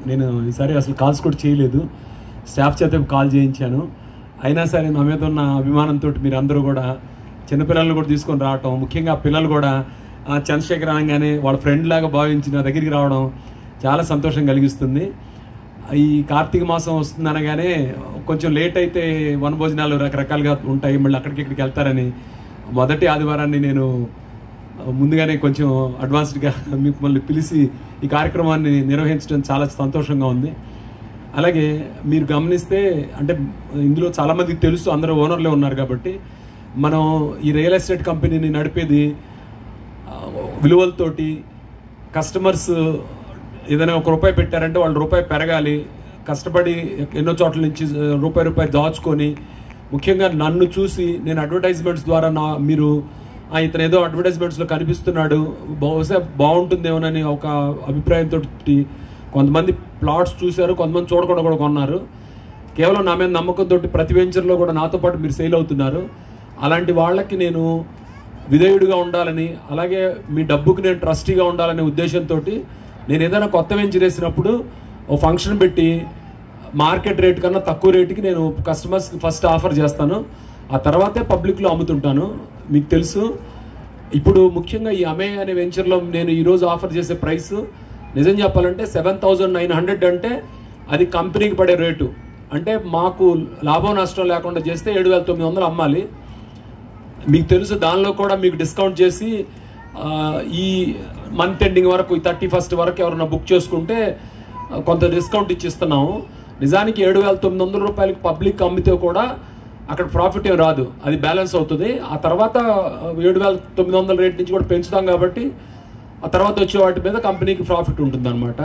నేను ఈసారి అసలు కాల్స్ కూడా చేయలేదు, స్టాఫ్ చేత కాల్ చేయించాను. అయినా సరే నా మీద ఉన్న అభిమానంతో మీరందరూ కూడా చిన్నపిల్లలు కూడా తీసుకొని రావటం, ముఖ్యంగా పిల్లలు కూడా చంద్రశేఖర్ అనగానే వాళ్ళ ఫ్రెండ్ లాగా భావించి నా దగ్గరికి రావడం చాలా సంతోషం కలిగిస్తుంది. ఈ కార్తీక మాసం వస్తుంది అనగానే కొంచెం లేట్ అయితే వనభోజనాలు రకరకాలుగా ఉంటాయి, మళ్ళీ అక్కడికి వెళ్తారని మొదటి ఆదివారాన్ని నేను ముందుగానే కొంచెం అడ్వాన్స్డ్గా మిమ్మల్ని పిలిచి ఈ కార్యక్రమాన్ని నిర్వహించడం చాలా సంతోషంగా ఉంది. అలాగే మీరు గమనిస్తే అంటే ఇందులో చాలామందికి తెలుసు, అందరూ ఓనర్లే ఉన్నారు కాబట్టి మనం ఈ రియల్ ఎస్టేట్ కంపెనీని నడిపేది విలువలతోటి. కస్టమర్స్ ఏదైనా ₹1 పెట్టారంటే వాళ్ళు రూపాయి పెరగాలి, కష్టపడి ఎన్నో చోట్ల నుంచి రూపాయి దాచుకొని, ముఖ్యంగా నన్ను చూసి నేను అడ్వర్టైజ్మెంట్స్ ద్వారా మీరు ఇతను ఏదో అడ్వర్టైజ్మెంట్స్లో కనిపిస్తున్నాడు, బహుశా బాగుంటుందేమోనని ఒక అభిప్రాయంతో కొంతమంది ప్లాట్స్ చూశారు, కొంతమంది చూడకుండా కూడా కొన్నారు. కేవలం నా మీద నమ్మకంతో ప్రతి వెంచర్లో కూడా నాతో పాటు మీరు సేల్ అవుతున్నారు. అలాంటి వాళ్ళకి నేను విధేయుడిగా ఉండాలని, అలాగే మీ డబ్బుకి నేను ట్రస్టీగా ఉండాలనే ఉద్దేశంతో నేను ఏదైనా కొత్త వెంచర్ వేసినప్పుడు ఓ ఫంక్షన్ పెట్టి మార్కెట్ రేట్ కన్నా తక్కువ రేటుకి నేను కస్టమర్స్కి ఫస్ట్ ఆఫర్ చేస్తాను, ఆ తర్వాతే పబ్లిక్లో అమ్ముతుంటాను. మీకు తెలుసు, ఇప్పుడు ముఖ్యంగా ఈ అమే అనే వెంచర్లో నేను ఈరోజు ఆఫర్ చేసే ప్రైస్ నిజం చెప్పాలంటే 7,900 అంటే అది కంపెనీకి పడే రేటు. అంటే మాకు లాభం నష్టం లేకుండా చేస్తే 7,900 అమ్మాలి. మీకు తెలుసు, దానిలో కూడా మీకు డిస్కౌంట్ చేసి ఈ మంత్ ఎండింగ్ వరకు, ఈ 31st వరకు ఎవరైనా బుక్ చేసుకుంటే కొంత డిస్కౌంట్ ఇచ్చిస్తున్నాము. నిజానికి 7,900 రూపాయలకి పబ్లిక్ అమ్మితే కూడా అక్కడ ప్రాఫిట్ ఏం రాదు, అది బ్యాలెన్స్ అవుతుంది. ఆ తర్వాత 7,900 రేట్ నుంచి కూడా పెంచుతాం కాబట్టి ఆ తర్వాత వచ్చే వాటి మీద కంపెనీకి ప్రాఫిట్ ఉంటుంది అనమాట.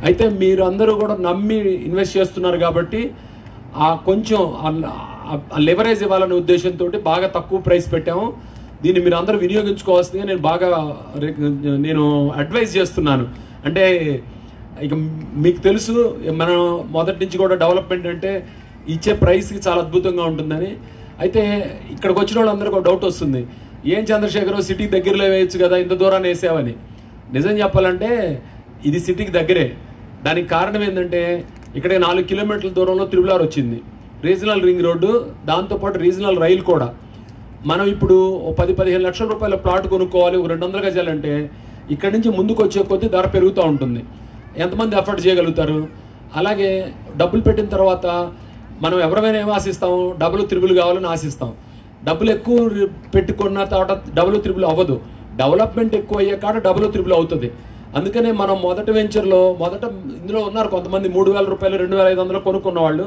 అయితే మీరు అందరూ కూడా నమ్మి ఇన్వెస్ట్ చేస్తున్నారు కాబట్టి కొంచెం లెవరేజ్ ఇవ్వాలనే ఉద్దేశంతో బాగా తక్కువ ప్రైస్ పెట్టాము. దీన్ని మీరు అందరూ వినియోగించుకోవాల్సిందిగా నేను అడ్వైజ్ చేస్తున్నాను. అంటే ఇక మీకు తెలుసు, మనం మొదటి నుంచి కూడా డెవలప్మెంట్ అంటే ఇచ్చే ప్రైస్కి చాలా అద్భుతంగా ఉంటుందని. అయితే ఇక్కడికి వచ్చిన వాళ్ళందరికీ ఒక డౌట్ వస్తుంది, ఏం చంద్రశేఖర్ సిటీ దగ్గరలో వేయచ్చు కదా, ఇంత దూరాన్ని వేసావని. నిజం చెప్పాలంటే ఇది సిటీకి దగ్గరే. దానికి కారణం ఏంటంటే ఇక్కడ 4 కిలోమీటర్ల దూరంలో RRR వచ్చింది, రీజనల్ రింగ్ రోడ్డు, దాంతోపాటు రీజనల్ రైలు కూడా. మనం ఇప్పుడు 10-15 లక్షల రూపాయల ప్లాట్ కొనుక్కోవాలి, 200 గజాలంటే ఇక్కడి నుంచి ముందుకు వచ్చే కొద్దీ ధర పెరుగుతూ ఉంటుంది. ఎంతమంది ఎఫర్ట్ చేయగలుగుతారు? అలాగే డబ్బులు పెట్టిన తర్వాత మనం ఎవరైనా ఏం ఆశిస్తాము, డబుల్ కావాలని ఆశిస్తాం. డబ్బులు ఎక్కువ పెట్టుకున్న తర్వాత డబుల్ అవ్వదు, డెవలప్మెంట్ ఎక్కువ అయ్యే కాడ డబుల్ అవుతుంది. అందుకనే మనం మొదటి వెంచర్లో ఇందులో ఉన్నారు కొంతమంది 3,000 రూపాయలు 2,500 కొనుక్కున్న వాళ్ళు.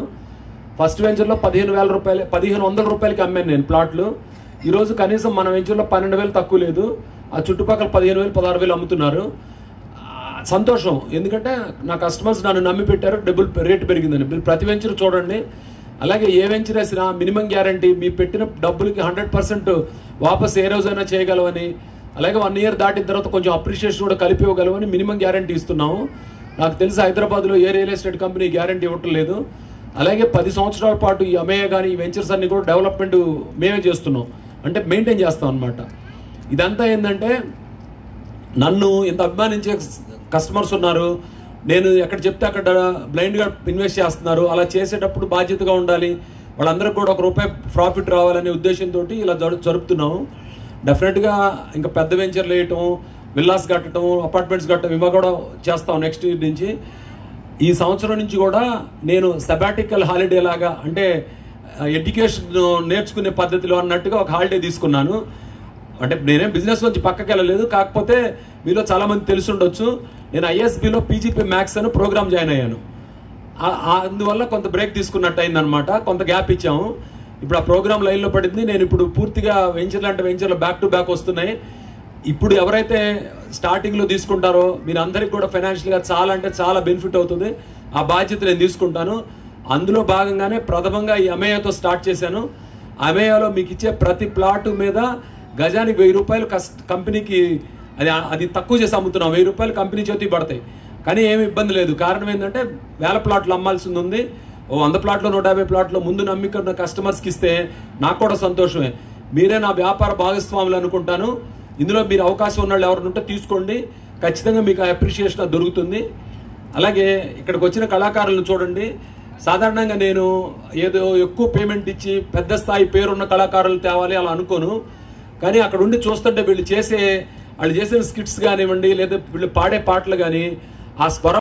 ఫస్ట్ వెంచర్లో 15,000 రూపాయలు 1,500 రూపాయలకి అమ్మాను నేను ప్లాట్లు. ఈరోజు కనీసం మన వెంచర్లో 12,000 తక్కువ లేదు, ఆ చుట్టుపక్కల 15,000 16,000 అమ్ముతున్నారు. సంతోషం, ఎందుకంటే నా కస్టమర్స్ నన్ను నమ్మి పెట్టారు, డబుల్ రేటు పెరిగిందని. మీరు ప్రతి వెంచర్ చూడండి. అలాగే ఏ వెంచర్ వేసినా మినిమం గ్యారంటీ, మీ పెట్టిన డబ్బులకి 100% వాపస్ ఏ రోజైనా చేయగలవని, అలాగే 1 ఇయర్ దాటిన తర్వాత కొంచెం అప్రిషియేషన్ కూడా కలిపి ఇవ్వగలవని మినిమం గ్యారంటీ ఇస్తున్నాము. నాకు తెలిసి హైదరాబాద్లో ఏ రియల్ ఎస్టేట్ కంపెనీ గ్యారంటీ ఇవ్వటం లేదు. అలాగే 10 సంవత్సరాల పాటు ఈ అమేయ కానీ ఈ వెంచర్స్ అన్ని కూడా డెవలప్మెంట్ మేమే చేస్తున్నాం, అంటే మెయింటైన్ చేస్తాం అనమాట. ఇదంతా ఏంటంటే నన్ను ఇంత అభిమానించే కస్టమర్స్ ఉన్నారు, నేను ఎక్కడ చెప్తే అక్కడ బ్లైండ్గా ఇన్వెస్ట్ చేస్తున్నారు. అలా చేసేటప్పుడు బాధ్యతగా ఉండాలి, వాళ్ళందరికీ కూడా ₹1 ప్రాఫిట్ రావాలనే ఉద్దేశంతో ఇలా జరుపుతున్నాము. డెఫినెట్గా ఇంకా పెద్ద వెంచర్లు వేయటం, విల్లాస్ కట్టడం, అపార్ట్మెంట్స్ కట్టడం ఇవి కూడా చేస్తాం నెక్స్ట్ ఇయర్ నుంచి. ఈ సంవత్సరం నుంచి కూడా నేను సబాటికల్ హాలిడే లాగా, అంటే ఎడ్యుకేషన్ నేర్చుకునే పద్ధతిలో అన్నట్టుగా ఒక హాలిడే తీసుకున్నాను. అంటే నేనేం బిజినెస్ నుంచి పక్కకి వెళ్ళలేదు, కాకపోతే మీలో చాలామంది తెలిసి ఉండొచ్చు, నేను ISBలో PGP మ్యాక్స్ అని ప్రోగ్రామ్ జాయిన్ అయ్యాను. అందువల్ల కొంత బ్రేక్ తీసుకున్నట్టు అయిందనమాట, కొంత గ్యాప్ ఇచ్చాము. ఇప్పుడు ఆ ప్రోగ్రామ్ లైన్లో పడింది. నేను ఇప్పుడు పూర్తిగా వెంచర్లు బ్యాక్ టు బ్యాక్ వస్తున్నాయి. ఇప్పుడు ఎవరైతే స్టార్టింగ్లో తీసుకుంటారో మీరు అందరికి కూడా ఫైనాన్షియల్గా చాలా బెనిఫిట్ అవుతుంది. ఆ బాధ్యత నేను తీసుకుంటాను. అందులో భాగంగానే ప్రథమంగా ఈ అమేయాతో స్టార్ట్ చేశాను. అమేయాలో మీకు ఇచ్చే ప్రతి ప్లాట్ మీద గజానికి ₹1,000 కంపెనీకి అది తక్కువ చేసి అమ్ముతున్నాం. ₹1,000 కంపెనీ చేతికి పడతాయి, కానీ ఏమి ఇబ్బంది లేదు. కారణం ఏంటంటే 1000 ప్లాట్లు అమ్మాల్సింది ఉంది. 100 ప్లాట్లో 150 ప్లాట్లో ముందు నమ్మిక కస్టమర్స్కి ఇస్తే నాకు కూడా సంతోషమే. మీరే నా వ్యాపార భాగస్వాములు అనుకుంటాను. ఇందులో మీరు అవకాశం ఉన్న వాళ్ళు ఎవరు ఉంటే తీసుకోండి, ఖచ్చితంగా మీకు అప్రిషియేషన్ దొరుకుతుంది. అలాగే ఇక్కడికి వచ్చిన కళాకారులను చూడండి. సాధారణంగా నేను ఏదో ఎక్కువ పేమెంట్ ఇచ్చి పెద్ద స్థాయి పేరున్న కళాకారులు తేవాలి అలా అనుకోను. కానీ అక్కడ ఉండి చూస్తుంటే వాళ్ళు చేసిన స్కిట్స్ కానివ్వండి, లేదా వీళ్ళు పాడే పాటలు కానీ ఆ స్వరం